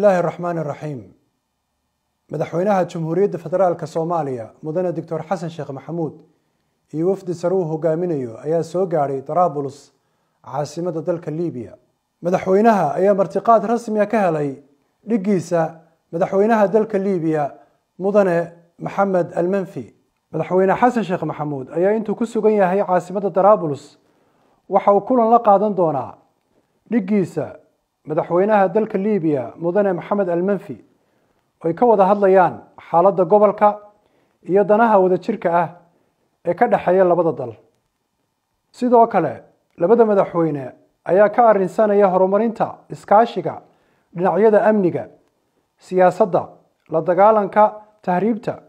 الله الرحمن الرحيم. مدحوينها جمهورية فدرالك Soomaaliya مدن دكتور حسن شيخ محمود iyo wafdi saruhu hogaaminayo ayaa soo gaaray Trabulus caasimada dalka Liibiya. Madaxweynaha ayaa martiqaad rasmi ah ka helay dhigiisa madaxweynaha dalka Liibiya mudane Maxamed Al-Manfi. Madaxweyne Xasan Sheekh Maxamuud ayaa intuu ku sugan yahay caasimada Trabulus waxa uu kulan la qaadan doonaa dhigiisa madaxweynaha dalka Liibiya mudane Maxamed Al-Manfi oo ay ka wada hadlayaan xaaladda gobolka iyo danaha wada jirka ah ee ka dhaxeeya labada dal. Sidoo kale labada madaxweyne ayaa ka arrinsanaya horumarinta iskaashiga dhinacyada amniga, siyaasadda, la dagaalanka tahriibta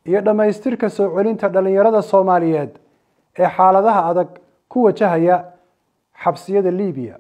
iyo dhamaystirka soo celinta dhalinyarada Soomaaliyeed ee xaaladaha adag ku wajahaya xabsiyada Liibiya.